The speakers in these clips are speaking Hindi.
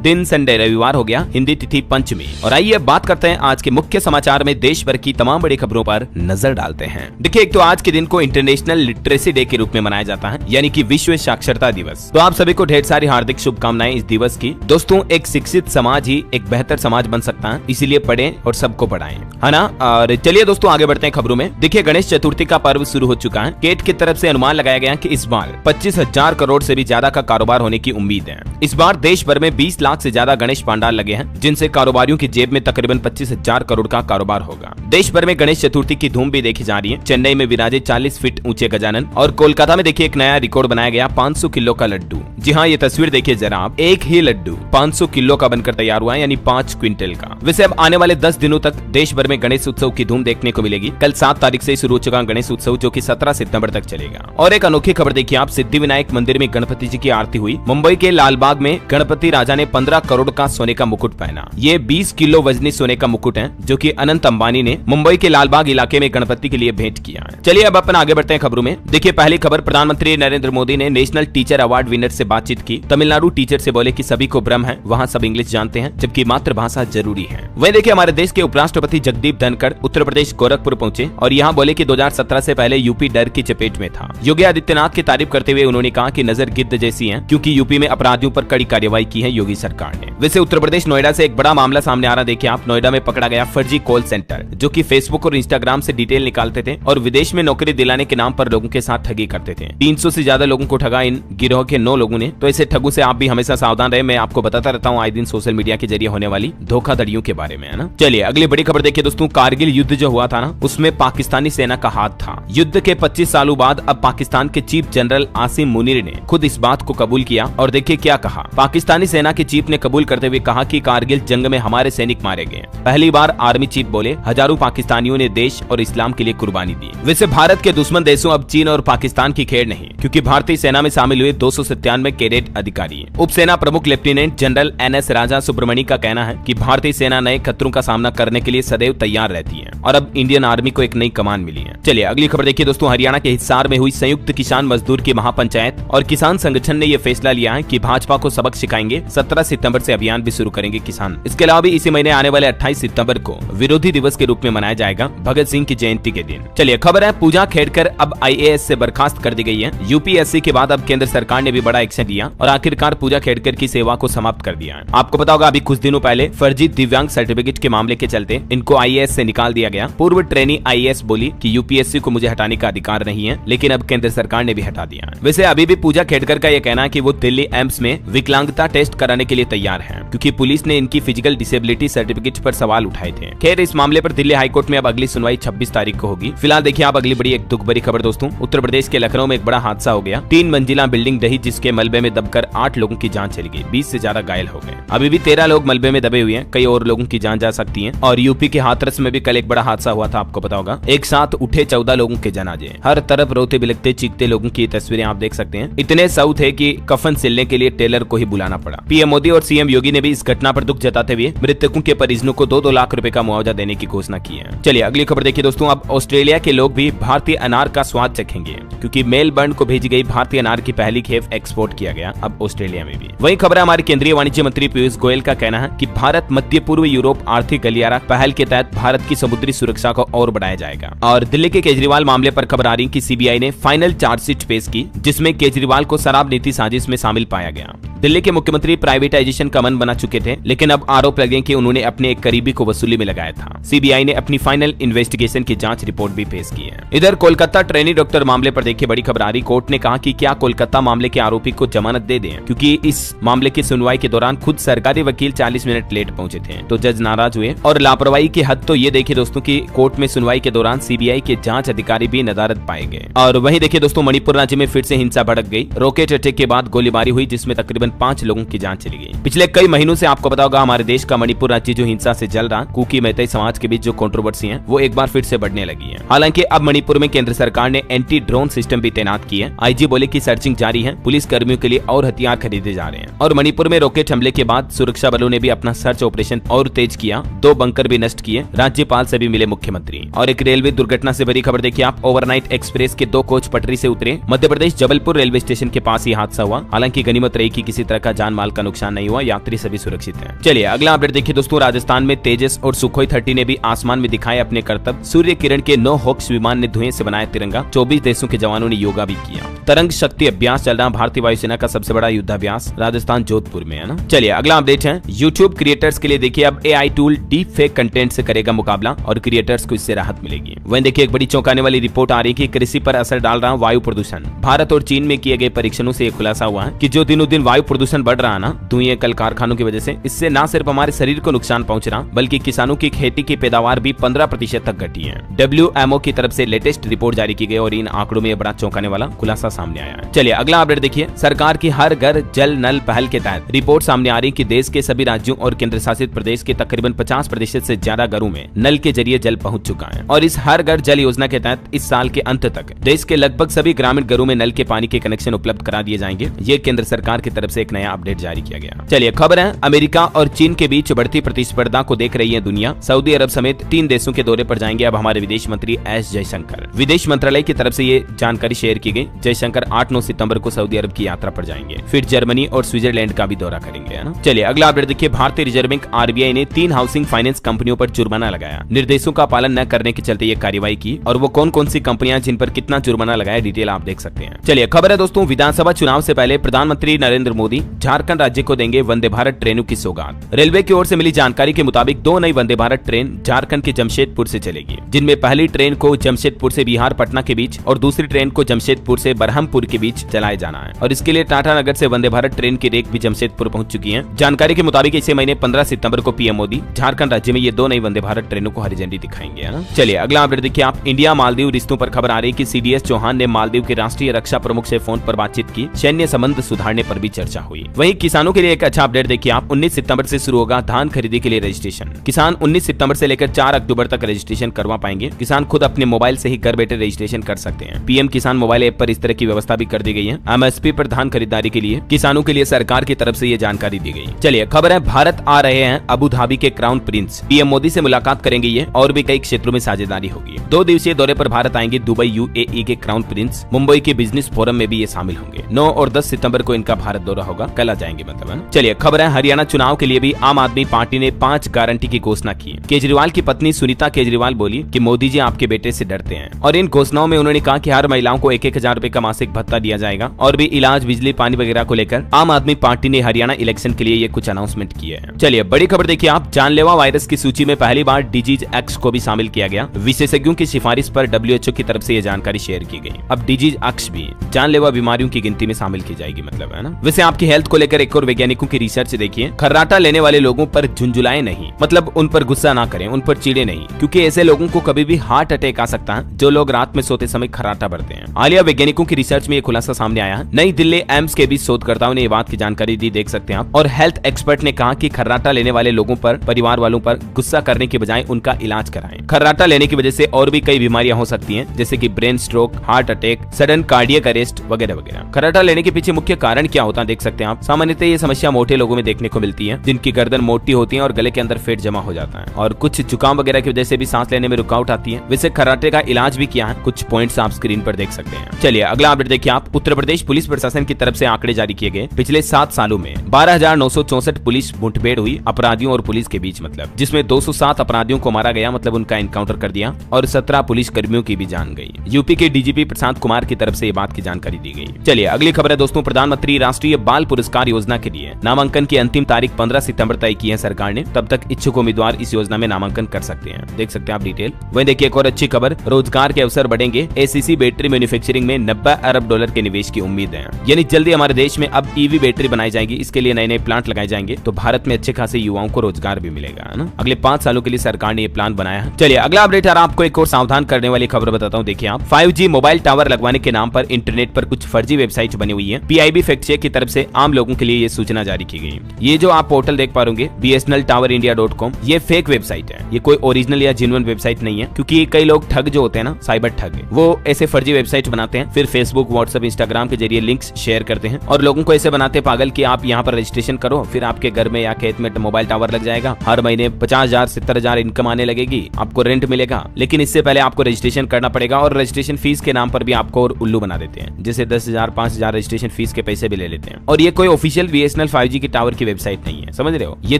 दिन संडे रविवार हो गया, हिंदी तिथि पंचमी। और आइए बात करते हैं आज के मुख्य समाचार में देश भर की तमाम बड़ी खबरों पर नजर डालते हैं। देखिए, एक तो आज के दिन को इंटरनेशनल लिटरेसी डे के रूप में मनाया जाता है, यानी कि विश्व साक्षरता दिवस। तो आप सभी को ढेर सारी हार्दिक शुभकामनाएं इस दिवस की। दोस्तों, एक शिक्षित समाज ही एक बेहतर समाज बन सकता है, इसीलिए पढ़ें और सबको पढ़ाएं, है ना। और चलिए दोस्तों आगे बढ़ते हैं खबरों में। देखिए, गणेश चतुर्थी का पर्व शुरू हो चुका है। केट की तरफ से अनुमान लगाया गया कि इस बार 25,000 करोड़ से भी ज्यादा का कारोबार होने की उम्मीद है। इस बार देश भर में 20 लाख से ज्यादा गणेश पंडाल लगे हैं, जिनसे कारोबारियों की जेब में तकरीबन 25,000 करोड़ का कारोबार होगा। देश भर में गणेश चतुर्थी की धूम भी देखी जा रही है। चेन्नई में विराजे 40 फीट ऊंचे गजानन, और कोलकाता में देखिए एक नया रिकॉर्ड बनाया गया, 500 किलो का लड्डू। जी हाँ, ये तस्वीर देखिए जरा आप, एक ही लड्डू 500 किलो का बनकर तैयार हुआ है, यानी 5 क्विंटल का। वैसे अब आने वाले 10 दिनों तक देश भर में गणेश उत्सव की धूम देखने को मिलेगी। कल 7 तारीख से शुरू हो चुका गणेश उत्सव, जो कि 17 सितंबर तक चलेगा। और एक अनोखी खबर देखिए आप, सिद्धिविनायक मंदिर में गणपति जी की आरती हुई। मुंबई के लालबाग में गणपति राजा ने 15 करोड़ का सोने का मुकुट पहना। ये 20 किलो वजनी सोने का मुकुट है, जो कि अनंत अंबानी ने मुंबई के लालबाग इलाके में गणपति के लिए भेंट किया है। चलिए अब अपन आगे बढ़ते हैं खबरों में। देखिए, पहली खबर, प्रधानमंत्री नरेंद्र मोदी ने नेशनल टीचर अवार्ड विनर से बातचीत की। तमिलनाडु टीचर से बोले कि सभी को भ्रम है, वहाँ सब इंग्लिश जानते हैं, जबकि मातृभाषा जरूरी है। वहीं देखिए, हमारे देश के उपराष्ट्रपति जगदीप धनखड़ उत्तर प्रदेश गोरखपुर पहुंचे और यहाँ बोले कि 2017 से पहले यूपी डर की चपेट में था। योगी आदित्यनाथ की तारीफ करते हुए उन्होंने कहा कि नजर गिद्ध जैसी है, क्योंकि यूपी में अपराधियों पर कड़ी कार्रवाई की है योगी सरकार ने। वैसे उत्तर प्रदेश नोएडा से एक बड़ा मामला सामने आ रहा। देखिए आप, नोएडा में पकड़ा गया फर्जी कॉल सेंटर, जो कि फेसबुक और इंस्टाग्राम से डिटेल निकालते थे और विदेश में नौकरी दिलाने के नाम पर लोगों के साथ ठगी करते थे। 300 से ज्यादा लोगों को ठगा इन गिरोह के 9 लोगों ने। तो ऐसे ठगों से आप भी हमेशा सावधान रहे। मैं आपको बताता रहता हूँ आए दिन सोशल मीडिया के जरिए होने वाली धोखाधड़ियों के बारे में, है ना। चलिए अगली बड़ी खबर देखिए दोस्तों, कारगिल युद्ध जो हुआ था ना, उसमें पाकिस्तानी सेना का हाथ था। युद्ध के 25 सालों बाद अब पाकिस्तान के चीफ जनरल आसिम मुनीर ने खुद इस बात को कबूल किया और देखिए क्या कहा। पाकिस्तानी सेना के चीफ ने कबूल करते हुए कहा कि कारगिल जंग में हमारे सैनिक मारे गए। पहली बार आर्मी चीफ बोले, हजारों पाकिस्तानियों ने देश और इस्लाम के लिए कुर्बानी दी। वैसे भारत के दुश्मन देशों अब चीन और पाकिस्तान की खेड़ नहीं, क्योंकि भारतीय सेना में शामिल हुए 297 कैडेट अधिकारी। उप सेना प्रमुख लेफ्टिनेंट जनरल NS राजा सुब्रमणी का कहना है कि भारतीय सेना नए खतरों का सामना करने के लिए सदैव तैयार रहती है और अब इंडियन आर्मी को एक नई कमान मिली है। चलिए अगली खबर देखिए दोस्तों, हरियाणा के हिसार में हुई संयुक्त किसान मजदूर की महापंचायत और किसान संगठन ने यह फैसला लिया है कि भाजपा को सबक सिखाएंगे। 17 सितंबर से अभियान भी शुरू करेंगे किसान। इसके अलावा भी इसी महीने आने वाले 28 सितंबर को विरोधी दिवस के रूप में मनाया जाएगा, भगत सिंह की जयंती के दिन। चलिए खबर है, पूजा खेड़कर अब IAS से बर्खास्त कर दी गई है। UPSC के बाद अब केंद्र सरकार ने भी बड़ा एक्शन लिया और आखिरकार पूजा खेड़कर की सेवा को समाप्त कर दिया है। आपको पता होगा अभी कुछ दिनों पहले फर्जी दिव्यांग सर्टिफिकेट के मामले के चलते इनको IAS से निकाल दिया गया। पूर्व ट्रेनी IAS बोली कि UPSC को मुझे हटाने का अधिकार नहीं है, लेकिन अब केंद्र सरकार ने भी हटा दिया है। वैसे अभी भी पूजा खेड़कर का यह कहना है कि वो दिल्ली एम्स में विकलांगता टेस्ट कराने के लिए तैयार है, क्योंकि पुलिस ने इनकी फिजिकल डिसेबिलिटी सर्टिफिकेट पर सवाल उठाए थे। खैर, इस मामले पर दिल्ली हाईकोर्ट में अब अगली सुनवाई 26 तारीख को होगी। फिलहाल देखिए आप अगली बड़ी एक दुख भरी खबर दोस्तों, उत्तर प्रदेश के लखनऊ में एक बड़ा हादसा हो गया। 3 मंजिला बिल्डिंग ढही, जिसके मलबे में दबकर 8 लोगों की जान चली गई, 20 से ज्यादा घायल हो गए। अभी भी 13 लोग मलबे में दबे हुए हैं, कई और लोगों की जान जा सकती है। और यूपी के हाथरस में भी कल एक बड़ा हादसा हुआ था, आपको पता होगा। एक साथ उठे 14 लोगों के जनाजे, हर तरफ रोते बिलखते चीखते लोगों की तस्वीरें आप देख सकते हैं। इतने सऊ थे कि कफन सिलने के लिए टेलर को ही बुलाना पड़ा। PM मोदी और CM योगी ने भी इस घटना पर दुख जताते हुए मृतकों के परिजनों को 2-2 लाख रुपए का मुआवजा देने की घोषणा की है। चलिए अगली खबर देखिए दोस्तों, अब ऑस्ट्रेलिया के लोग भी भारतीय अनार का स्वाद चखेंगे, क्योंकि मेलबर्न को भेजी गई भारतीय अनार की पहली खेप एक्सपोर्ट किया गया अब ऑस्ट्रेलिया में भी। वही खबर है, हमारे केंद्रीय वाणिज्य मंत्री पीयूष गोयल का कहना है कि भारत मध्य पूर्व यूरोप आर्थिक गलियारा पहल के तहत भारत की समुद्री सुरक्षा को और बढ़ाया जाएगा। और दिल्ली के केजरीवाल मामले पर खबर आ रही कि CBI ने फाइनल चार्जशीट पेश की, जिसमें केजरीवाल को शराब नीति साजिश में शामिल पाया गया। दिल्ली के मुख्यमंत्री प्राइवेटाइजेशन का मन बना चुके थे, लेकिन अब आरोप लगे कि उन्होंने अपने एक करीबी को वसूली में लगाया था। CBI ने अपनी फाइनल इन्वेस्टिगेशन की जांच रिपोर्ट भी पेश की है। इधर कोलकाता ट्रेनी डॉक्टर मामले पर देखिए बड़ी खबर आ रही, कोर्ट ने कहा कि क्या कोलकाता मामले के आरोपी को जमानत दे दें, क्योंकि इस मामले की सुनवाई के दौरान खुद सरकारी वकील 40 मिनट लेट पहुंचे थे, तो जज नाराज हुए। और लापरवाही की हद तो ये देखिए दोस्तों कि कोर्ट में सुनवाई के दौरान CBI के जांच अधिकारी भी नदारद पाए गए। और वहीं देखिए दोस्तों, मणिपुर राज्य में फिर से हिंसा भड़क गई। रॉकेट अटैक के बाद गोलीबारी हुई, जिसमें तकरीबन 5 लोगों की जान चली गई। पिछले कई महीनों से आपको पता होगा हमारे देश का मणिपुर राज्य जो हिंसा से जल रहा, कुकी मैतेई समाज के बीच जो कंट्रोवर्सी है, वो एक बार फिर से बढ़ने लगी है। हालांकि अब मणिपुर में केंद्र सरकार ने एंटी ड्रोन सिस्टम भी तैनात की है। IG बोले कि सर्चिंग जारी है, पुलिस कर्मियों के लिए और हथियार खरीदे जा रहे हैं। और मणिपुर में रॉकेट हमले के बाद सुरक्षा बलों ने भी अपना सर्च ऑपरेशन और तेज किया, 2 बंकर भी नष्ट किए। राज्यपाल से भी मिले मुख्यमंत्री। और एक रेलवे दुर्घटना से बड़ी खबर देखिए आप, ओवरनाइट एक्सप्रेस के 2 कोच पटरी से उतरे। मध्य प्रदेश जबलपुर रेलवे स्टेशन के पास ही हादसा हुआ। हालांकि गनीमत रही कि किसी तरह का जान माल का नुकसान नहीं हुआ, यात्रियों यात्री सभी सुरक्षित हैं। चलिए अगला अपडेट देखिए दोस्तों, राजस्थान में तेजस और सुखोई 30 ने भी आसमान में दिखाए अपने करतब। सूर्य किरण के 9 हॉक्स विमान ने धुएं से बनाया तिरंगा। 24 देशों के जवानों ने योगा भी किया। तरंग शक्ति अभ्यास चल रहा, भारतीय वायुसेना का सबसे बड़ा युद्धाभ्यास राजस्थान जोधपुर में है ना। चलिए अगला अपडेट है, यूट्यूब क्रिएटर्स के लिए देखिए अब AI tool deep fake content से करेगा मुकाबला और क्रिएटर्स को इससे राहत मिलेगी। वहीं देखिए एक बड़ी चौंकाने वाली रिपोर्ट आ रही है कि कृषि पर असर डाल रहा वायु प्रदूषण। भारत और चीन में किए गए परीक्षणों से खुलासा हुआ है कि जो दिनों दिन वायु प्रदूषण बढ़ रहा है ना, धुएं कल कारखानों की वजह से, इससे न सिर्फ हमारे शरीर को नुकसान पहुंच रहा बल्कि किसानों की खेती की पैदावार भी 15% तक घटी है। WMO की तरफ से लेटेस्ट रिपोर्ट जारी की गई और इन आंकड़ों में बड़ा चौंकाने वाला खुलासा सामने आया है। चलिए अगला अपडेट देखिए, सरकार की हर घर जल नल पहल के तहत रिपोर्ट सामने आ रही कि देश के सभी राज्यों और केंद्र शासित प्रदेश के तकरीबन 50% से ज्यादा घरों में नल के जरिए जल पहुंच चुका है। और इस हर घर जल योजना के तहत इस साल के अंत तक देश के लगभग सभी ग्रामीण घरों में नल के पानी के कनेक्शन उपलब्ध करा दिए जाएंगे। ये केंद्र सरकार की तरफ से एक नया अपडेट जारी किया गया। चलिए खबर है, अमेरिका और चीन के बीच बढ़ती प्रतिस्पर्धा को देख रही है दुनिया। सऊदी अरब समेत 3 देशों के दौरे पर जाएंगे अब हमारे विदेश मंत्री एस जयशंकर। विदेश मंत्रालय की तरफ से ये जानकारी शेयर की गई। जयशंकर 8-9 सितंबर को सऊदी अरब की यात्रा पर जाएंगे, फिर जर्मनी और स्विट्जरलैंड का भी दौरा करेंगे, है ना। चलिए अगला अपडेट देखिए, भारतीय रिजर्व बैंक RBI ने 3 हाउसिंग फाइनेंस कंपनियों पर जुर्माना लगाया। निर्देशों का पालन न करने के चलते ये कार्रवाई की और वो कौन कौन सी कंपनियां जिन पर कितना जुर्माना लगाया, डिटेल आप देख सकते हैं। चलिए खबर है दोस्तों, विधानसभा चुनाव से पहले प्रधानमंत्री नरेंद्र मोदी झारखंड राज्य को देंगे वंदे भारत ट्रेनों की सौगात। रेलवे की ओर से मिली जानकारी के मुताबिक 2 नई वंदे भारत ट्रेन झारखंड के जमशेदपुर से चलेगी, जिनमें पहली ट्रेन को जमशेदपुर से बिहार पटना के बीच और दूसरी ट्रेन को जमशेदपुर से बरहमपुर के बीच चलाए जाना है। और इसके लिए टाटा नगर से वंदे भारत ट्रेन की रेक भी जमशेदपुर पहुंच चुकी है। जानकारी के मुताबिक इसी महीने 15 सितंबर को पीएम मोदी झारखंड राज्य में ये 2 नई वंदे भारत ट्रेनों को हरी झंडी दिखाएंगे, है ना। चलिए अगला अपडेट देखिए आप, इंडिया मालदीव रिश्तों पर खबर आ रही है कि CDS चौहान ने मालदीव के राष्ट्रीय रक्षा प्रमुख से फोन पर बातचीत की। सैन्य संबंध सुधारने पर भी चर्चा हुई। वहीं किसानों के लिए एक अच्छा अपडेट देखिए आप, 19 सितंबर से शुरू होगा धान खरीदी के लिए रजिस्ट्रेशन। किसान 19 सितंबर से लेकर 4 अक्टूबर तक रजिस्ट्रेशन करवा पाएंगे। किसान खुद अपने मोबाइल से ही घर बैठे रजिस्ट्रेशन कर सकते हैं। PM किसान मोबाइल ऐप पर इस तरह की व्यवस्था भी कर दी गई है। MSP पर धान खरीदारी के लिए किसानों के लिए सरकार की तरफ से ये जानकारी दी गई। चलिए खबर है, भारत आ रहे हैं अबू धाबी के क्राउन प्रिंस। PM मोदी से मुलाकात करेंगे ये और भी कई क्षेत्रों में साझेदारी होगी। 2 दिवसीय दौरे पर भारत आएंगे दुबई UAE के क्राउन प्रिंस। मुंबई के बिजनेस फोरम में भी ये शामिल होंगे। 9 और 10 सितंबर को इनका भारत दौरा होगा, कल आ जाएंगे मतलब, है ना। चलिए खबर है, हरियाणा चुनाव के लिए भी आम आदमी पार्टी ने 5 गारंटी की घोषणा की। केजरीवाल की पत्नी सुनीता केजरीवाल बोली कि मोदी जी आपके बेटे से डरते हैं। और इन घोषणाओं में उन्होंने कहा कि हर महिलाओं को 1-1 हजार रुपए का मासिक भत्ता दिया जाएगा और भी इलाज, बिजली, पानी वगैरह को लेकर आम आदमी पार्टी ने हरियाणा इलेक्शन के लिए ये कुछ अनाउंसमेंट किए हैं। चलिए बड़ी खबर देखिए आप, जानलेवा वायरस की सूची में पहली बार डिजीज X को भी शामिल किया गया। विशेषज्ञों की सिफारिश पर WHO की तरफ से ये जानकारी शेयर की गई। अब डिजीज X भी जानलेवा बीमारियों की गिनती में शामिल की जाएगी मतलब, है ना। वैसे आपकी हेल्थ को लेकर एक और वैज्ञानिकों की रिसर्च देखिए, खर्राटा लेने वाले लोगों पर झुंझुलाए नहीं, मतलब उन पर गुस्सा ना करें, उन पर चिढ़े नहीं, क्योंकि ऐसे लोगों को कभी भी हार्ट अटैक आ सकता है जो लोग रात में सोते समय खर्राटा भरते हैं। हालिया वैज्ञानिकों की रिसर्च में ये खुलासा सामने आया है। नई दिल्ली एम्स के बीच शोधकर्ताओं ने ये बात की जानकारी दी, देख सकते हैं आप। और हेल्थ एक्सपर्ट ने कहा कि खर्राटा लेने वाले लोगों पर, परिवार वालों पर गुस्सा करने के बजाय उनका इलाज कराएं। खर्राटा लेने की वजह से और भी कई बीमारियां हो सकती हैं, जैसे कि brain stroke, heart attack, sudden cardiac arrest वगैरह वगैरह। खर्राटा लेने के पीछे मुख्य कारण क्या होता है देख सकते हैं आप। सामान्यतः ये समस्या मोटे लोगों में देखने को मिलती है, जिनकी गर्दन मोटी होती है और गले के अंदर फैट जमा हो जाता है, और कुछ जुकाम वगैरह की वजह से भी सांस लेने में रुकावट आती है। वैसे खर्राटे का इलाज भी किया है, कुछ पॉइंट्स आप स्क्रीन पर देख सकते हैं। चलिए अगला अपडेट देखिए आप, उत्तर प्रदेश पुलिस प्रशासन की तरफ से आंकड़े जारी किए गए। पिछले 7 सालों में 12,964 पुलिस मुठभेड़ हुई अपराधियों और पुलिस के बीच, मतलब जिसमें 207 अपराधियों को मारा गया, मतलब उनका एनकाउंटर कर दिया, और 17 पुलिस कर्मियों की भी जान गई। यूपी के DGP प्रशांत कुमार की तरफ से ये बात की जानकारी दी गई। चलिए अगली खबर है दोस्तों, प्रधानमंत्री राष्ट्रीय बाल पुरस्कार योजना के लिए नामांकन की अंतिम तारीख 15 सितंबर तय की है सरकार ने। तब तक इच्छुक उम्मीदवार इस योजना में नामांकन कर सकते हैं, देख सकते हैं आप डिटेल। वहीं देखिए एक और अच्छी खबर, रोजगार के अवसर बढ़ेंगे। ACC बैटरी मैन्युफैक्चरिंग में $90 अरब के निवेश की उम्मीद है, यानी जल्दी हमारे देश में अब EV बैटरी बनाई जाएगी। इसके लिए नए नए प्लांट लगाए जाएंगे, तो भारत में अच्छे खासे युवाओं को रोजगार भी मिलेगा, है ना। अगले 5 सालों के लिए सरकार ने ये प्लान बनाया है। चलिए अगला अपडेट यार, आपको एक और सावधान करने वाली खबर बताता हूँ। देखिए आप, 5G मोबाइल टावर लगवाने के नाम पर इंटरनेट पर कुछ फर्जी वेबसाइट बनी हुई है। PIB फैक्ट चेक की तरफ से आम लोगों के लिए ये सूचना जारी की गई। ये जो आप पोर्टल देख पा रहे BSNLTowerIndia.com, ये फेक वेबसाइट है। ये कोई ओरिजिनल या जेन्युइन वेबसाइट नहीं है, क्योंकि कई लोग ठग जो होते हैं ना, साइबर ठग, वो ऐसे फर्जी वेबसाइट बनाते हैं, फिर फेसबुक, व्हाट्सएप, इंस्टाग्राम के जरिए लिंक्स शेयर करते हैं और लोगों को ऐसे बनाते पागल कि आप यहाँ पर रजिस्ट्रेशन करो, फिर आपके घर में या खेत में मोबाइल टावर लग जाएगा, हर महीने 50,000 70,000 इनकम आने लगेगी, आपको रेंट मिलेगा। लेकिन इससे पहले आपको रजिस्ट्रेशन करना पड़ेगा, और रजिस्ट्रेशन फीस के नाम पर भी आपको और उल्लू बना देते हैं, जैसे 10,000 5,000 रजिस्ट्रेशन फीस के पैसे भी ले लेते हैं। और ये कोई ऑफिशियल BSNL 5G की टावर की वेबसाइट नहीं है, समझ रहे हो। ये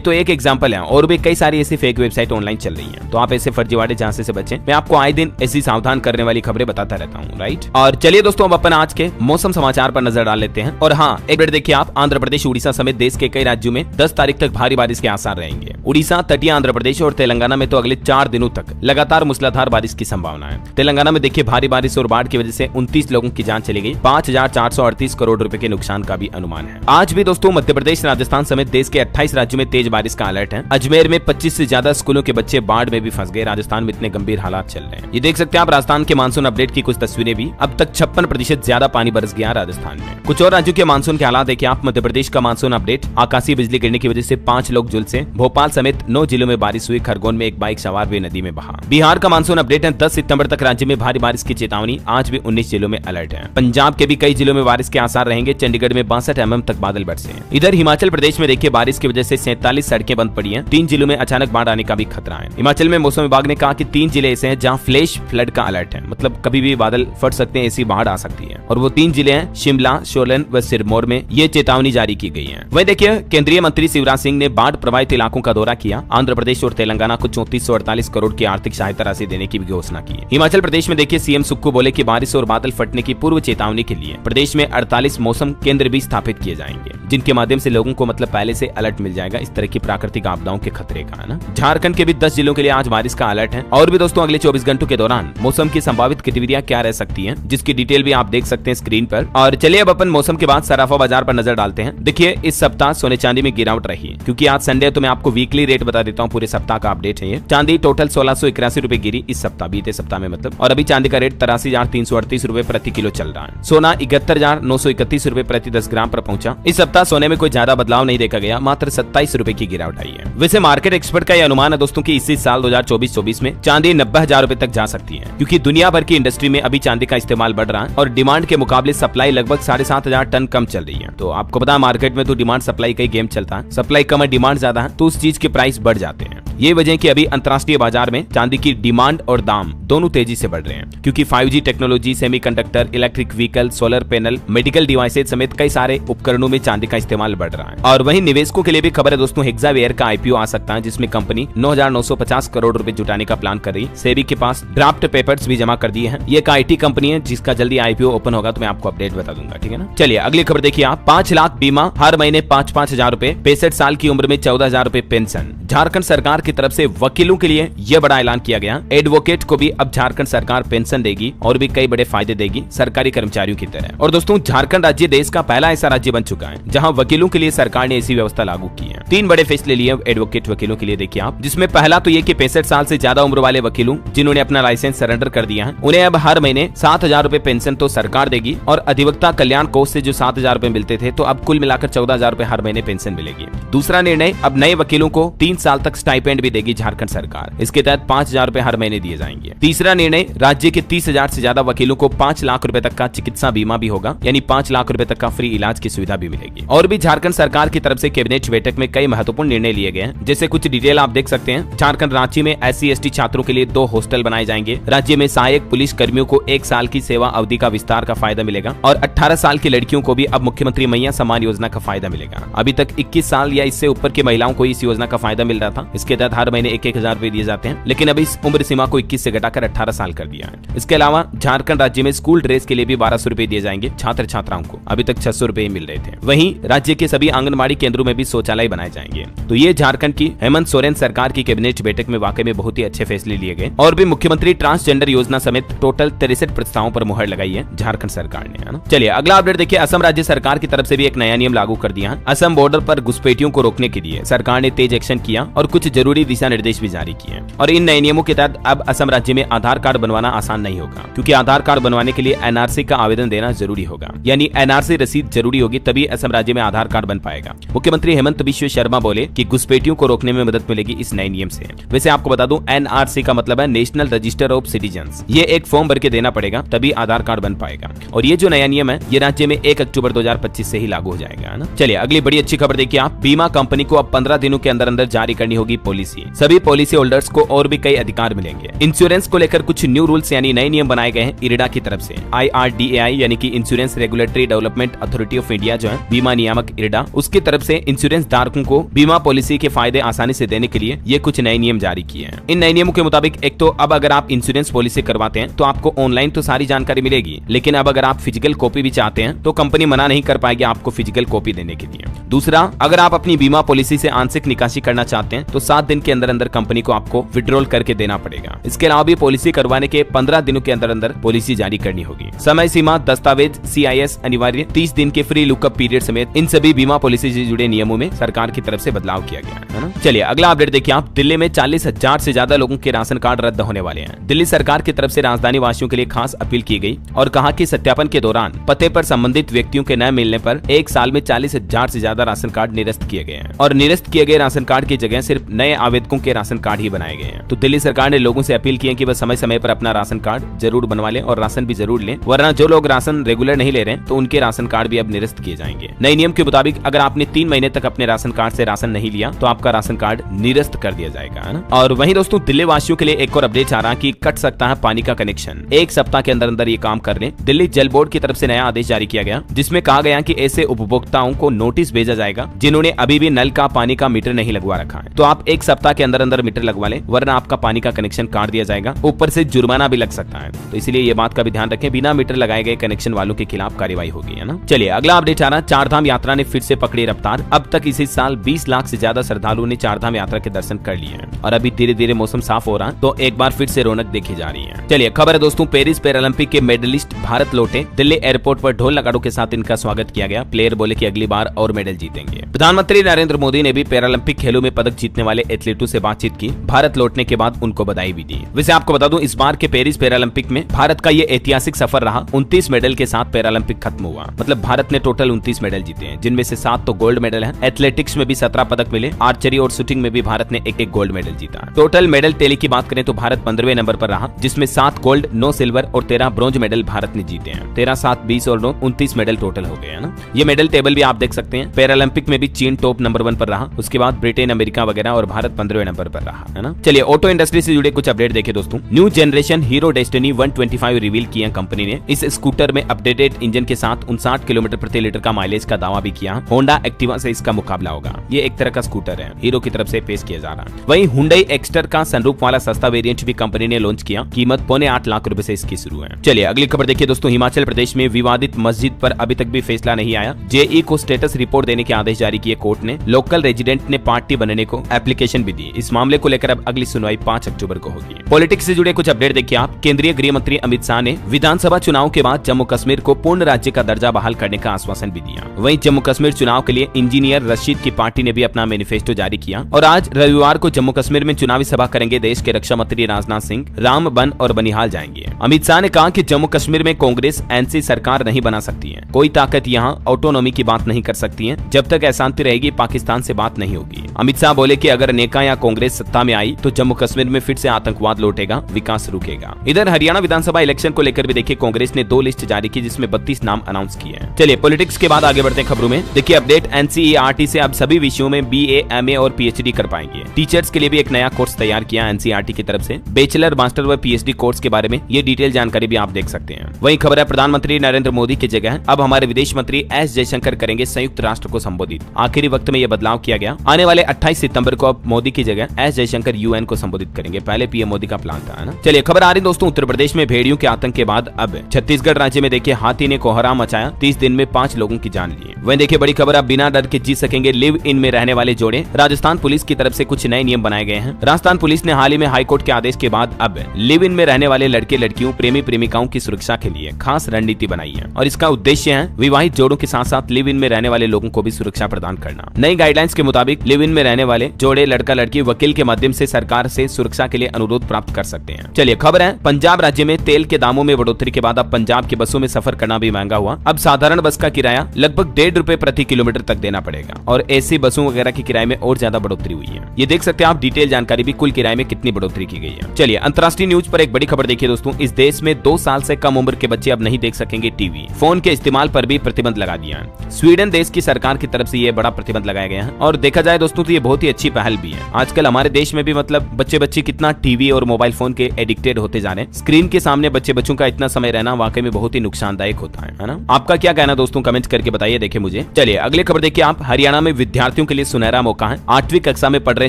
तो एक एग्जांपल है, और भी कई सारी ऐसी फेक वेबसाइट ऑनलाइन चल रही हैं। तो आप ऐसे फर्जीवाड़े झांसे से बचें। मैं आपको आए दिन ऐसी सावधान करने वाली खबरें बताता रहता हूँ, राइट। और चलिए दोस्तों, अब अपन आज के मौसम समाचार पर नजर डाल लेते हैं। और हाँ, एक मिनट देखिए आप, आंध्र प्रदेश, उड़ीसा समेत देश के कई राज्यों में 10 तारीख तक भारी बारिश के आसार रहेंगे। उड़ीसा, तटीय आंध्र प्रदेश और तेलंगाना में तो अगले 4 दिनों तक लगातार मूसलाधार बारिश की संभावना है। तेलंगाना में देखिए भारी बारिश और बाढ़ की वजह से 29 लोगों की जान चली गई। 5,438 करोड़ रुपए के नुकसान का भी अनुमान है। आज भी दोस्तों मध्य प्रदेश, राजस्थान समेत देश के 28 राज्यों में तेज बारिश का अलर्ट है। अजमेर में 25 से ज्यादा स्कूलों के बच्चे बाढ़ में भी फंस गए। राजस्थान में इतने गंभीर हालात चल रहे हैं। ये देख सकते हैं आप राजस्थान के मानसून अपडेट की कुछ तस्वीरें भी। अब तक 56% ज्यादा पानी बरस गया राजस्थान में। कुछ और राज्यों के मानसून के हालात देखिए आप। मध्य प्रदेश का मानसून अपडेट, आकाशीय बिजली गिरने की वजह से 5 लोग झुलसे। भोपाल समेत 9 जिलों में बारिश हुई। खरगोन में एक बाइक सवार भी नदी में बहा। बिहार का मानसून अपडेट है, 10 सितंबर तक राज्य में भारी बारिश की चेतावनी। आज भी 19 जिलों में अलर्ट है। पंजाब के भी कई जिलों में बारिश के आसार रहेंगे। चंडीगढ़ में 62 mm तक बादल बरसे हैं। इधर हिमाचल प्रदेश में देखिए बारिश की वजह से 47 सड़कें बंद पड़ी हैं। 3 जिलों में अचानक बाढ़ आने का भी खतरा है। हिमाचल में मौसम विभाग ने कहा कि 3 जिले ऐसे हैं जहां फ्लैश फ्लड का अलर्ट है, मतलब कभी भी बादल फट सकते हैं, ऐसी बाढ़ आ सकती है। और वो 3 जिले हैं शिमला, सोलन व सिरमौर में ये चेतावनी जारी की गई है। वहीं देखिए केंद्रीय मंत्री शिवराज सिंह ने बाढ़ प्रभावित इलाकों का दौरा किया। आंध्र प्रदेश और तेलंगाना को 3448 करोड़ की आर्थिक सहायता राशि देने की भी घोषणा की। हिमाचल प्रदेश में देखिए सीएम सुक्खू बोले कि बारिश और बादल फटने की पूर्व चेतावनी के लिए प्रदेश में 48 मौसम केंद्र भी स्थापित किए जाएंगे, जिनके माध्यम से लोगों को मतलब पहले से अलर्ट मिल जाएगा इस तरह की प्राकृतिक आपदाओं के खतरे का, है ना। झारखंड के भी 10 जिलों के लिए आज बारिश का अलर्ट है। और भी दोस्तों अगले 24 घंटों के दौरान मौसम की संभावित गतिविधियां क्या रह सकती हैं, जिसकी डिटेल भी आप देख सकते हैं स्क्रीन पर। और चलिए अब अपन मौसम के बाद सराफा बाजार पर नजर डालते हैं। देखिए इस सप्ताह सोने चांदी में गिरावट रही है, क्योंकि आज संडे है तो मैं आपको वीकली रेट बता देता हूँ। पूरे सप्ताह का अपडेट है ये। चांदी टोटल 1681 रुपए गिरी इस सप्ताह, बीते सप्ताह में मतलब। और अभी चांदी का रेट 83,338 रुपए प्रति किलो चल रहा है। सोना 71,931 रुपए प्रति 10 ग्राम पर पहुंचा। इस सप्ताह सोने में कोई ज्यादा बदलाव नहीं देखा गया, मात्र 27 रुपए की गिरावट आई है। वैसे मार्केट एक्सपर्ट का यह अनुमान है दोस्तों कि इसी साल 2024-24 में चांदी 90,000 रुपए तक जा सकती है, क्योंकि दुनिया भर की इंडस्ट्री में अभी चांदी का इस्तेमाल बढ़ रहा है और डिमांड के मुकाबले सप्लाई लगभग 7,500 टन कम चल रही है। तो आपको पता है मार्केट में तो डिमांड सप्लाई का ही गेम चलता है। सप्लाई कम है, डिमांड ज्यादा है, तो उस चीज के प्राइस बढ़ जाते हैं। ये वजह है कि अभी अंतर्राष्ट्रीय बाजार में चांदी की डिमांड और दाम दोनों तेजी से बढ़ रहे हैं, क्योंकि 5G technology, semiconductor, electric vehicle, solar panel, medical devices समेत कई सारे उपकरणों में चांदी का इस्तेमाल बढ़ रहा है। और वहीं निवेशकों के लिए भी खबर है दोस्तों, हेक्सावेयर का IPO आ सकता है, जिसमें कंपनी 9,950 करोड़ रुपए जुटाने का प्लान कर रही है। सेबी के पास ड्राफ्ट पेपर्स भी जमा कर दिए हैं। ये एक IT कंपनी है जिसका जल्दी IPO ओपन होगा तो मैं आपको अपडेट बता दूंगा, ठीक है ना। चलिए अगली खबर देखिए आप। 5 लाख बीमा, हर महीने 5-5 हजार रुपए, 65 साल की उम्र में 14,000 रुपए पेंशन। झारखंड सरकार की तरफ से वकीलों के लिए यह बड़ा ऐलान किया गया। एडवोकेट को भी अब झारखंड सरकार पेंशन देगी और भी कई बड़े फायदे देगी सरकारी कर्मचारियों की तरह। और दोस्तों झारखंड राज्य देश का पहला ऐसा राज्य बन चुका है जहां वकीलों के लिए सरकार ने ऐसी व्यवस्था लागू की है। 3 बड़े फैसले लिए एडवोकेट वकीलों के लिए देखिए आप, जिसमें पहला तो ये कि 65 साल से ज्यादा उम्र वाले वकीलों जिन्होंने अपना लाइसेंस सरेंडर कर दिया है, उन्हें अब हर महीने 7,000 रुपए पेंशन तो सरकार देगी। और अधिवक्ता कल्याण कोष से जो 7,000 रुपए मिलते थे, तो अब कुल मिलाकर 14,000 रुपए हर महीने पेंशन मिलेगी। दूसरा निर्णय, अब नए वकीलों को 3 साल तक स्टाइपेंड भी देगी झारखंड सरकार। इसके तहत 5,000 रुपए हर महीने दिए जाएंगे। तीसरा निर्णय, राज्य के 30,000 से ज्यादा वकीलों को 5 लाख रुपए तक का चिकित्सा बीमा भी होगा, यानी 5 लाख रुपए तक का फ्री इलाज की सुविधा भी मिलेगी। और भी झारखंड सरकार की तरफ से कैबिनेट बैठक में कई महत्वपूर्ण निर्णय लिए गए हैं, जैसे कुछ डिटेल आप देख सकते हैं। झारखंड रांची में SC/ST छात्रों के लिए 2 हॉस्टल बनाए जाएंगे। राज्य में सहायक पुलिस कर्मियों को 1 साल की सेवा अवधि का विस्तार का फायदा मिलेगा। और 18 साल की लड़कियों को भी अब मुख्यमंत्री मैया सम्मान योजना का फायदा मिलेगा। अभी तक 21 साल या इससे ऊपर की महिलाओं को इस योजना का फायदा मिल रहा था। इसके तहत हर महीने 1,000 रुपए दिए जाते हैं, लेकिन अभी इस उम्र सीमा को 21 से घटाकर 18 साल कर दिया है। इसके अलावा झारखंड राज्य में स्कूल ड्रेस के लिए भी 1,200 रुपए दिए जाएंगे छात्र छात्राओं को। अभी तक 600 रुपए मिल रहे थे। वहीं राज्य के सभी आंगनबाड़ी केंद्रों में भी शौचालय बनाए जाएंगे। तो ये झारखंड की हेमंत सोरेन सरकार की कैबिनेट बैठक में वाकई में बहुत ही अच्छे फैसले लिए गए। और भी मुख्यमंत्री ट्रांसजेंडर योजना समेत टोटल 63 प्रस्तावों पर मुहर लगाई है झारखंड सरकार ने, है ना। चलिए अगला अपडेट देखिए। असम राज्य सरकार की तरफ से भी एक नया नियम लागू कर दिया है। असम बॉर्डर पर घुसपैठियों को रोकने के लिए सरकार ने तेज एक्शन किया और कुछ जरूरी दिशा निर्देश भी जारी किए। और इन नए नियमों के तहत अब असम राज्य में आधार कार्ड बनवाना आसान नहीं होगा, क्योंकि आधार कार्ड बनवाने के लिए NRC का आवेदन देना जरूरी होगा, यानी NRC रसीद जरूरी होगी, तभी असम राज्य में आधार कार्ड बन पाएगा। मुख्यमंत्री हेमंत बिश्व शर्मा बोले कि घुसपैठियों को रोकने में मदद मिलेगी इस नए नियम से। वैसे आपको बता दूं, NRC का मतलब है नेशनल रजिस्टर ऑफ सिटीजन्स। ये एक फॉर्म भर के देना पड़ेगा, तभी आधार कार्ड बन पाएगा। और ये जो नया नियम है, ये राज्य में 1 अक्टूबर 2025 से ही लागू हो जाएगा, है ना। चलिए अगली बड़ी अच्छी खबर देखिए आप। बीमा कंपनी को अब 15 दिनों के अंदर अंदर जारी करनी होगी पॉलिसी। पॉलिसी। सभी पॉलिसी होल्डर्स को और भी कई अधिकार मिलेंगे। इंश्योरेंस को लेकर कुछ न्यू रूल्स यानी नए नियम बनाए गए हैं इरडा की तरफ से। IRDAI यानी कि insurance regulatory development authority of India जो है बीमा नियामक इरडा, उसकी तरफ से इंश्योरेंस धारकों को बीमा पॉलिसी के फायदे आसानी से देने के लिए ये कुछ नए नियम जारी किए हैं। इन नए नियमों के मुताबिक एक तो अब अगर आप इंश्योरेंस पॉलिसी करवाते हैं तो आपको ऑनलाइन तो सारी जानकारी मिलेगी, लेकिन अब अगर आप फिजिकल कॉपी भी चाहते हैं तो कंपनी मना नहीं कर पाएगी आपको फिजिकल कॉपी देने के लिए। दूसरा, अगर आप अपनी बीमा पॉलिसी से आंशिक निकासी करना चाहते हैं तो 7 दिन के अंदर अंदर कंपनी को आपको विड्रॉल करके देना पड़ेगा। इसके अलावा भी पॉलिसी करवाने के 15 दिनों के अंदर अंदर पॉलिसी जारी करनी होगी। समय सीमा, दस्तावेज, CIS अनिवार्य, 30 दिन के फ्री लुकअप पीरियड समेत इन सभी बीमा पॉलिसी से जुड़े नियमों में सरकार की तरफ से बदलाव किया गया है ना। चलिए अगला अपडेट देखिए आप। दिल्ली में 40,000 से ज्यादा लोगों के राशन कार्ड रद्द होने वाले हैं। दिल्ली सरकार की तरफ से राजधानी वासियों के लिए खास अपील की गई और कहा कि सत्यापन के दौरान पते पर संबंधित व्यक्तियों के न मिलने पर 1 साल में 40,000 से ज्यादा राशन कार्ड निरस्त किए गए हैं और निरस्त किए गए राशन कार्ड की जगह सिर्फ नए आवेदकों के राशन कार्ड ही बनाए गए हैं। तो दिल्ली सरकार ने लोगों से अपील की है कि वह समय समय पर अपना राशन कार्ड जरूर बनवा लें और राशन भी जरूर लें, वरना जो लोग राशन रेगुलर नहीं ले रहे तो उनके राशन कार्ड भी अब निरस्त किए जाएंगे। नए नियम के मुताबिक अगर आपने 3 महीने तक अपने राशन कार्ड से राशन नहीं लिया तो आपका राशन कार्ड निरस्त कर दिया जाएगा, है ना। और वहीं दोस्तों दिल्ली वासियों के लिए एक और अपडेट आ रहा है कि कट सकता है पानी का कनेक्शन। 1 सप्ताह के अंदर अंदर ये काम कर लें। दिल्ली जल बोर्ड की तरफ से नया आदेश जारी किया गया जिसमें कहा गया कि ऐसे उपभोक्ताओं को नोटिस भेजा जाएगा जिन्होंने अभी भी नल का पानी का मीटर नहीं लगवा रखा है। तो आप 1 सप्ताह के अंदर अंदर मीटर लगवा लें, वरना आपका पानी का कनेक्शन काट दिया जाएगा, ऊपर से जुर्माना भी लग सकता है। तो इसलिए ये बात का भी ध्यान रखें, बिना मीटर लगाए गए कनेक्शन वालों के खिलाफ कार्रवाई होगी, है ना। चलिए अगला अपडेट आ रहा है। 4 धाम यात्रा ने फिर से पकड़ी रफ्तार। अब तक इसी साल 20 लाख से ज्यादा श्रद्धालुओं ने 4 धाम यात्रा के दर्शन कर लिए हैं और अभी धीरे धीरे मौसम साफ हो रहा है तो एक बार फिर से रौनक देखी जा रही है। चलिए खबर है दोस्तों, पेरिस पैरालंपिक के मेडलिस्ट भारत लौटे। दिल्ली एयरपोर्ट पर ढोल नगाड़ों के साथ इनका स्वागत किया गया। प्लेयर बोले कि अगली बार और मेडल जीतेंगे। प्रधानमंत्री नरेंद्र मोदी ने भी पैरालंपिक खेलों में पदक जीतने वाले एथलीटों से बातचीत की। भारत लौटने के बाद उनको बधाई भी दी। वैसे आपको बता दूं, इस बार के पेरिस पैरालंपिक में भारत का ये ऐतिहासिक सफर रहा। 29 मेडल के साथ पैरालंपिक खत्म हुआ। मतलब भारत ने टोटल 29 मेडल जीते हैं, जिनमें से 7 तो गोल्ड मेडल है। एथलेटिक्स में भी 17 पदक मिले। आर्चरी और शूटिंग में भी भारत ने एक गोल्ड मेडल जीता। टोटल मेडल टैली की बात करें तो भारत 15वें नंबर पर रहा, जिसमें 7 गोल्ड, 9 सिल्वर और 13 ब्रॉन्ज मेडल भारत ने जीते हैं। 13, 7, 20 और 9, 29 मेडल टोटल हो गए, है ना। ये मेडल टेबल भी आप देख सकते हैं। पैरालंपिक में भी चीन टॉप नंबर 1 पर रहा, उसके बाद ब्रिटेन, अमेरिका वगैरह और भारत 15वें नंबर पर रहा, है ना। चलिए ऑटो इंडस्ट्री से जुड़े कुछ अपडेट देखिए दोस्तों। New generation hero destiny 125 reveal किया कंपनी ने। इस स्कूटर में अपडेटेड इंजन के साथ 59 किलोमीटर प्रति लीटर का माइलेज का दावा भी किया। होंडा एक्टिवा से इसका मुकाबला होगा। ये एक तरह का स्कूटर है, हीरो की तरफ से पेश किया जा रहा है। वहीं हुंडई एक्स्टर का सनरूफ वाला सस्ता वेरिएंट भी कंपनी ने लॉन्च किया। कीमत 8.25 लाख रुपए से इसकी शुरू है। चलिए अगली खबर देखिए दोस्तों। हिमाचल प्रदेश में विवादित मस्जिद पर अभी तक भी फैसला नहीं आया। जेई को स्टेटस रिपोर्ट देने के आदेश जारी किए कोर्ट ने। लोकल रेजिडेंट ने पार्टी बनने को एप्लीकेशन भी दी। इस मामले को लेकर अब अगली सुनवाई 5 अक्टूबर को होगी। पॉलिटिक्स से जुड़े कुछ अपडेट देखिए आप। केंद्रीय गृह मंत्री अमित शाह ने विधानसभा चुनाव के बाद जम्मू कश्मीर को पूर्ण राज्य का दर्जा बहाल करने का आश्वासन भी दिया। वहीं जम्मू कश्मीर चुनाव के लिए इंजीनियर रशीद की पार्टी ने भी अपना मैनिफेस्टो जारी किया और आज रविवार को जम्मू कश्मीर में चुनावी सभा करेंगे। देश के रक्षा मंत्री राजनाथ सिंह रामबन और बनिहाल जाएंगे। अमित शाह ने कहा कि जम्मू कश्मीर में कांग्रेस एनसी सरकार नहीं बना सकती है। कोई ताकत यहां ऑटोनॉमी की बात नहीं कर सकती है। जब तक अशांति रहेगी पाकिस्तान से बात नहीं होगी। अमित शाह बोले कि अगर नेका या कांग्रेस सत्ता में आई तो जम्मू कश्मीर में फिर से आतंकवाद लौटेगा, विकास रुकेगा। इधर हरियाणा विधानसभा इलेक्शन को लेकर भी देखिए कांग्रेस ने 2 लिस्ट जारी की जिसमें 32 नाम अनाउंस किए हैं। चलिए पॉलिटिक्स के बाद आगे बढ़ते हैं खबरों में। देखिए अपडेट एनसीईआरटी से अब सभी विषयों में बीए, एमए और पीएचडी कर पाएंगे। टीचर्स के लिए भी एक नया कोर्स तैयार किया एनसीईआरटी की तरफ से। बैचलर, मास्टर व पीएचडी कोर्स के बारे में ये डिटेल जानकारी भी आप देख सकते हैं। वहीं खबर है प्रधानमंत्री नरेंद्र मोदी की जगह अब हमारे विदेश मंत्री एस जयशंकर करेंगे संयुक्त राष्ट्र को संबोधित। आखिरी वक्त में यह बदलाव किया गया। आने वाले 28 सितंबर को अब मोदी की जगह एस जयशंकर यूएन को संबोधित करेंगे। पहले पीएम मोदी का प्लान था, है ना। चलिए खबर आ रही दोस्तों उत्तर प्रदेश में भेड़ियों के आतंक के बाद अब छत्तीसगढ़ राज्य में देखिए हाथी ने कोहराम मचाया। 30 दिन में 5 लोगों की जान ली। वहीं देखिए बड़ी खबर, अब बिना डर के जी सकेंगे लिव इन में रहने वाले जोड़े। राजस्थान पुलिस की तरफ से कुछ नए नियम बनाए गए हैं। राजस्थान पुलिस ने हाल ही में हाईकोर्ट के आदेश के बाद अब लिव इन में रहने वाले लड़के लड़कियों, प्रेमी प्रेमिकाओं की सुरक्षा के लिए खास रणनीति बनाई है और इसका उद्देश्य है विवाहित जोड़ों के साथ साथ लिव इन में रहने वाले लोगों को भी सुरक्षा प्रदान करना। नई गाइडलाइंस के मुताबिक लिव इन में रहने वाले जोड़े लड़का लड़की वकील के माध्यम से सरकार से सुरक्षा के लिए अनुरोध प्राप्त कर सकते हैं। चलिए खबर है पंजाब राज्य में तेल के दामों में बढ़ोतरी के बाद अब पंजाब की बसों में सफर करना भी महंगा हुआ। अब साधारण बस का किराया लगभग 1.5 रुपए प्रति किलोमीटर तक देना पड़ेगा और एसी बसों वगैरह के किराए में और ज्यादा बढ़ोतरी हुई है। ये देख सकते हैं आप डिटेल जानकारी भी, कुल किराए में कितनी बढ़ोतरी की गई है। चलिए अंतर्राष्ट्रीय न्यूज पर एक बड़ी खबर देखिए दोस्तों। इस देश में 2 साल से कम उम्र के बच्चे अब नहीं देख सकेंगे टीवी। फोन के इस्तेमाल पर भी प्रतिबंध लगा दिया है। स्वीडन देश की सरकार की तरफ से ये बड़ा प्रतिबंध लगाया गया है और देखा जाए दोस्तों तो ये बहुत ही अच्छी पहल भी है। आजकल हमारे देश में भी मतलब बच्चे कितना टीवी और मोबाइल फोन के एडिक्टेड होते जा रहे हैं। स्क्रीन के सामने बच्चों का इतना समय रहना वाकई में बहुत ही नुकसानदायक होता है ना। आपका क्या कहना दोस्तों, कमेंट करके बताइए देखे मुझे। चलिए अगली खबर देखिए आप। हरियाणा में विद्यार्थियों के लिए सुनहरा मौका है। 8वीं कक्षा में पढ़ रहे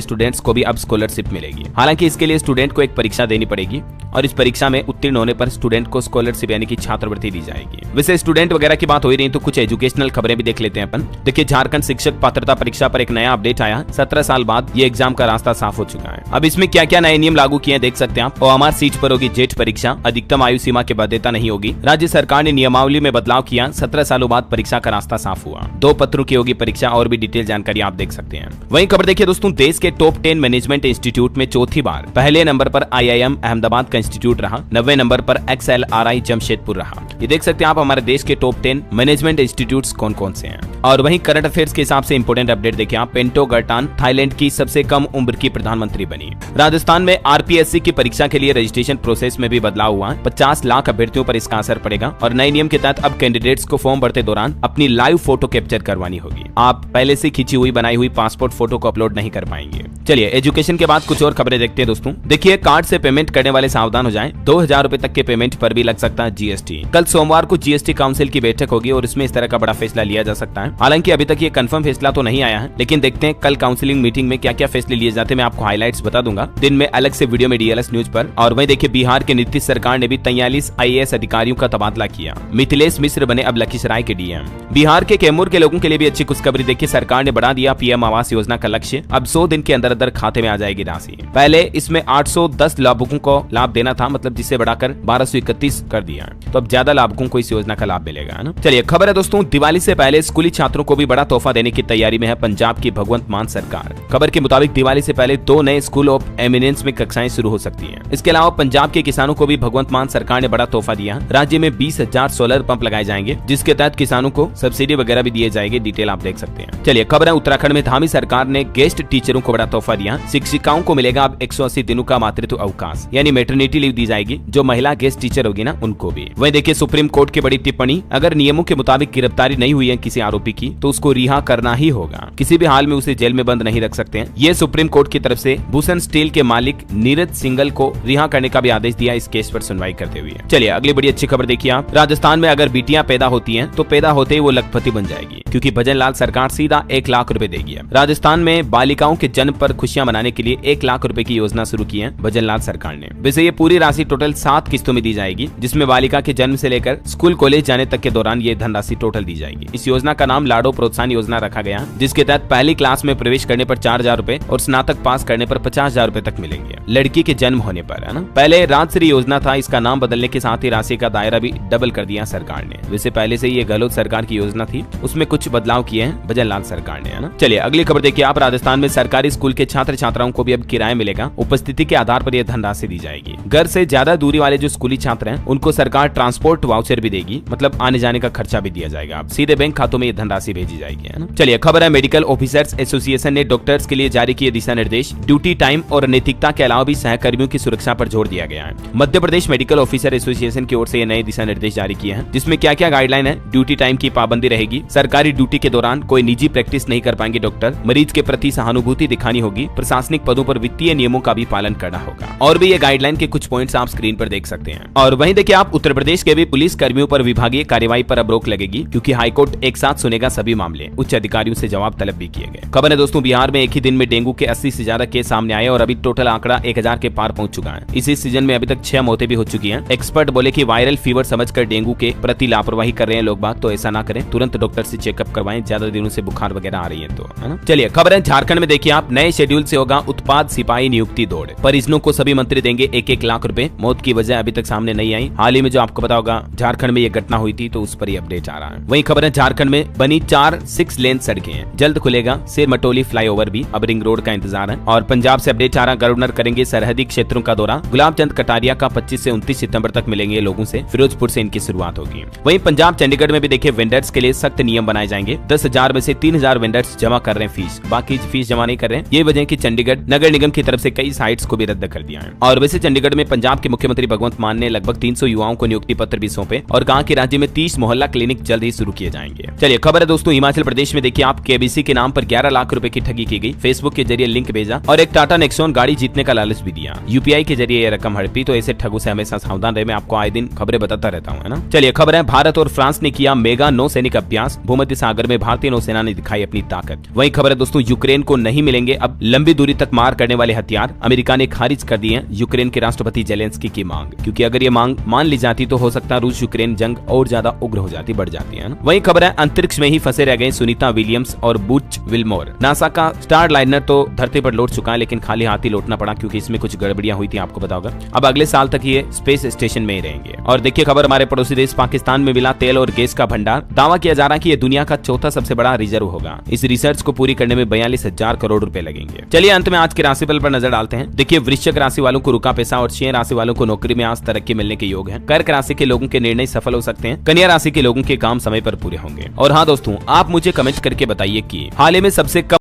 स्टूडेंट्स को भी अब स्कॉलरशिप मिलेगी। हालांकि इसके लिए स्टूडेंट को एक परीक्षा देनी पड़ेगी और इस परीक्षा में उत्तीर्ण होने पर स्टूडेंट को स्कॉलरशिप यानी कि छात्रवृत्ति दी जाएगी। वैसे स्टूडेंट वगैरह की बात हो ही रही तो कुछ एजुकेशनल खबरें भी देख लेते हैं अपन। देखिए झारखंड शिक्षक पात्रता परीक्षा पर एक नया अपडेट आया। 17 साल बाद ये एग्जाम का रास्ता साफ हो चुका है। अब इसमें क्या क्या नए नियम लागू किए देख सकते हैं आप। OMR सीट पर होगी जेट परीक्षा। अधिकतम आयु सीमा के बाध्यता नहीं होगी। राज्य सरकार ने नियमावली में बदलाव किया। 17 सालों बाद परीक्षा का रास्ता साफ हुआ। 2 पत्रों की होगी परीक्षा और भी डिटेल जानकारी आप देख सकते हैं। वहीं खबर देखिए दोस्तों, देश के टॉप 10 मैनेजमेंट इंस्टीट्यूट में चौथी बार पहले नंबर पर IIM अहमदाबाद का इंस्टीट्यूट रहा। 90 नंबर पर XLRI जमशेदपुर रहा। ये देख सकते हैं आप हमारे देश के टॉप 10 मैनेजमेंट इंस्टीट्यूट्स कौन कौन से हैं। और वहीं करंट अफेयर्स के हिसाब से इंपोर्टेंट अपडेट देखिए आप। पेंटो गर्टान थाईलैंड की सबसे कम उम्र की प्रधानमंत्री बनी। राजस्थान में RPSC की परीक्षा के लिए रजिस्ट्रेशन प्रोसेस में भी बदलाव हुआ। 50 लाख अभ्यर्थियों पर इसका असर पड़ेगा और नए नियम के तहत अब कैंडिडेट्स को फॉर्म भरते दौरान अपनी लाइव फोटो कैप्चर करवानी होगी। आप पहले से खींची हुई बनाई हुई पासपोर्ट फोटो को अपलोड नहीं कर पाएंगे। चलिए एजुकेशन के बाद कुछ और खबरें देखते हैं दोस्तों। देखिए कार्ड से पेमेंट करने वाले सावधान हो जाएं। 2000 रुपए तक के पेमेंट पर भी लग सकता है GST। कल सोमवार को GST काउंसिल की बैठक होगी और इसमें इस तरह का बड़ा फैसला लिया जा सकता है। हालांकि अभी तक ये कंफर्म फैसला तो नहीं आया है, लेकिन देखते हैं कल काउंसिलिंग मीटिंग में क्या क्या फैसले लिए जाते हैं। मैं आपको हाइलाइट्स बता दूंगा दिन में अलग से वीडियो में DLS न्यूज पर। और वहीं देखिए बिहार के नीतीश सरकार ने भी 43 IAS अधिकारियों का तबादला किया। मिथिलेश मिश्र बने अब लखीसराय के DM। बिहार के कैमूर के लोगों के लिए भी अच्छी खुशखबरी। देखिए सरकार ने बढ़ा दिया PM आवास योजना का लक्ष्य। अब 100 दिन के अंदर अंदर खाते में आ जाएगी राशि। पहले इसमें 810 लाभुकों को लाभ देना था, मतलब जिससे बढ़ाकर 1231 कर दिया। तो अब ज्यादा लाभुकों को इस योजना का लाभ मिलेगा, है ना। चलिए खबर है दोस्तों, दिवाली से पहले स्कूली छात्रों को भी बड़ा तोहफा देने की तैयारी में है पंजाब की भगवंत मान सरकार। खबर के मुताबिक दिवाली से पहले 2 नए स्कूल ऑफ एमिनेंस में कक्षाएं शुरू हो सकती हैं। इसके अलावा पंजाब के किसानों को भी भगवंत मान सरकार ने बड़ा तोहफा दिया। राज्य में 20,000 सोलर पंप लगाए जाएंगे, जिसके तहत किसानों को सब्सिडी वगैरह भी दिए जाएंगे। डिटेल आप देख सकते हैं। चलिए खबर है उत्तराखंड में धामी सरकार ने गेस्ट टीचरों को बड़ा तोहफा दिया। शिक्षिकाओं को मिलेगा अब 180 दिनों का मातृत्व अवकाश, यानी मैटरनिटी लीव दी जाएगी। जो महिला गेस्ट टीचर होगी ना उनको भी। वहीं देखिए सुप्रीम कोर्ट की बड़ी टिप्पणी। अगर नियमों के मुताबिक गिरफ्तारी नहीं हुई है किसी आरोपी की तो उसको रिहा करना ही होगा। किसी भी हाल में उसे जेल में बंद नहीं रख सकते हैं। ये सुप्रीम कोर्ट की तरफ से भूषण स्टील के मालिक नीरज सिंघल को रिहा करने का भी आदेश दिया इस केस पर सुनवाई करते हुए। चलिए अगली बड़ी अच्छी खबर देखिए आप। राजस्थान में अगर बेटियां पैदा होती हैं तो पैदा होते ही वो लखपति बन जाएगी, क्योंकि भजन लाल सरकार सीधा 1 लाख रुपए देगी। राजस्थान में बालिकाओं के जन्म पर खुशियां मनाने के लिए 1 लाख रुपए की योजना शुरू की है भजन लाल सरकार ने। वैसे ये पूरी राशि टोटल 7 किस्तों में दी जाएगी, जिसमें बालिका के जन्म से लेकर स्कूल कॉलेज जाने तक के दौरान ये धनराशि टोटल दी जाएगी। इस योजना का नाम लाडो प्रोत्साहन योजना रखा गया, जिसके तहत पहली क्लास में प्रवेश करने पर 4,000 रुपए और स्नातक पास करने पर 50,000 रुपए तक मिलेंगे लड़की के जन्म होने पर, है ना। पहले राजश्री योजना था, इसका नाम बदलने के साथ ही राशि का दायरा भी डबल कर दिया सरकार ने। वैसे पहले से ये गहलोत सरकार की योजना थी, उसमें कुछ बदलाव किए हैं भजन लाल सरकार ने, है ना। चलिए अगली खबर देखिए आप। राजस्थान में सरकारी स्कूल के छात्र छात्राओं को भी अब किराया मिलेगा। उपस्थिति के आधार पर यह धनराशि दी जाएगी। घर से ज्यादा दूरी वाले जो स्कूली छात्र हैं उनको सरकार ट्रांसपोर्ट वाउचर भी देगी, मतलब आने जाने का खर्चा भी दिया जाएगा। अब सीधे बैंक खातों में ये धनराशि भेजी जाएगी, है ना। चलिए खबर है मेडिकल ऑफिसर्स एसोसिएशन ने डॉक्टर्स के लिए जारी किए दिशा निर्देश। ड्यूटी टाइम और नैतिकता के अलावा भी सहकर्मियों की सुरक्षा पर जोर दिया गया है। Madhya Pradesh medical officer association की ओर से ये नए दिशा निर्देश जारी किए हैं, जिसमें क्या क्या गाइडलाइन है। ड्यूटी टाइम की पाबंदी रहेगी। सरकारी ड्यूटी के दौरान कोई निजी प्रैक्टिस नहीं कर पाएंगे डॉक्टर। मरीज के प्रति सहानुभूति दिखानी होगी। प्रशासनिक पदों पर वित्तीय नियमों का भी पालन करना होगा। और भी ये गाइडलाइन के कुछ पॉइंट्स आप स्क्रीन पर देख सकते हैं। और वहीं देखिए आप उत्तर प्रदेश के भी पुलिस कर्मियों पर विभागीय कार्यवाही पर अब रोक लगेगी, क्योंकि हाईकोर्ट एक साथ सुनेगा सभी मामले। उच्च अधिकारियों से जवाब तलब भी किए गए। खबर है दोस्तों, बिहार में एक ही दिन में डेंगू के 80 से ज्यादा केस सामने आए और अभी टोटल आंकड़ा 1000 के पार पहुंच चुका है। इसी सीजन में अभी तक 6 मौतें भी हो चुकी हैं। एक्सपर्ट बोले कि वायरल फीवर समझकर डेंगू के प्रति लापरवाही कर रहे हैं लोग बाग, तो ऐसा ना करें। तुरंत डॉक्टर से चेकअप करवाएं, ज्यादा दिनों से बुखार वगैरह आ रही है तो, है ना। चलिए खबर है झारखंड में देखिए आप। नए शेड्यूल से होगा उत्पाद सिपाही नियुक्ति दौड़। परिजनों को सभी मंत्री देंगे 1-1 लाख रुपए। मौत की वजह अभी तक सामने नहीं आई। हाल ही में जो आपको पता होगा झारखंड में ये घटना हुई थी, तो उस पर ये अपडेट आ रहा है। वही खबर है झारखंड में बनी 4 6 लेन सड़कें हैं। जल्द खुलेगा सिरमटोली फ्लाईओवर भी। अब रिंग रोड का इंतजार है। और पंजाब से अपडेट आ रहा, गवर्नर करेंगे सरहदी क्षेत्रों का दौरा। गुलाब चंद कटारिया का 25 से 29 सितंबर तक मिलेंगे लोगों से। फिरोजपुर से इनकी शुरुआत होगी। वहीं पंजाब चंडीगढ़ में भी देखिए वेंडर्स के लिए सख्त नियम बनाए जाएंगे। 10,000 में से 3,000 वेंडर्स जमा कर रहे हैं फीस, बाकी फीस जमा नहीं कर रहे हैं। ये वजह है कि चंडीगढ़ नगर निगम की तरफ से कई साइट्स को भी रद्द कर दिया है। और वैसे चंडीगढ़ में पंजाब के मुख्यमंत्री भगवंत मान ने लगभग 300 युवाओं को नियुक्ति पत्र भी सौंपे और कहा कि राज्य में 30 मोहल्ला क्लिनिक जल्द ही शुरू किए जाएंगे। चलिए खबर है दोस्तों, हिमाचल प्रदेश में देखिए आप। केबीसी के नाम पर 11 लाख रुपए की ठगी की गई। फेसबुक फेसबुक के जरिए लिंक भेजा और एक टाटा नेक्सॉन गाड़ी जीतने का लालच भी दिया। यूपीआई के जरिए ये रकम हड़पी। तो ऐसे ठगों से हमेशा सावधान रहे। मैं आपको आए दिन खबरें बताता रहता हूँ, है ना। चलिए खबर है, भारत और फ्रांस ने किया मेगा नौसैनिक अभ्यास, भूमध्य सागर में भारतीय नौसेना ने दिखाई अपनी ताकत। वहीं खबर है दोस्तों, यूक्रेन को नहीं मिलेंगे अब लंबी दूरी तक मार करने वाले हथियार। अमेरिका ने खारिज कर दिए यूक्रेन के राष्ट्रपति जेलेंस्की की मांग, क्योंकि अगर ये मांग मान ली जाती तो हो सकता है रूस यूक्रेन जंग और ज्यादा उग्र हो जाती, बढ़ जाती है ना। वहीं खबर है, अंतरिक्ष में ही फंसे रह गए सुनीता विलियम्स और बुच विल्मोर। नासा का स्टार लाइनर तो धरती पर लौट चुका है, लेकिन खाली हाथ ही लौटना पड़ा, क्योंकि इसमें कुछ गड़बड़ियां हुई थी, आपको पता होगा। अब अगले साल तक ये स्पेस स्टेशन में ही रहेंगे। और देखिए खबर, हमारे पड़ोसी देश पाकिस्तान में मिला तेल और गैस का भंडार। दावा किया जा रहा है कि ये दुनिया का चौथा सबसे बड़ा रिजर्व होगा। इस रिसर्च को पूरी करने में 42,000 करोड़ रुपए लगेंगे। चलिए अंत में आज के राशिफल पर नजर डालते हैं। देखिए वृश्चिक राशि वालों को रुका पैसा और शेयर राशि वालों को नौकरी में आज तरक्की मिलने के योग है। कर्क राशि के लोगों के निर्णय सफल हो सकते हैं। कन्या राशि के लोगों के काम समय पर पूरे होंगे। और हाँ दोस्तों, आप मुझे कमेंट करके बताइए कि हाल ही में सबसे कम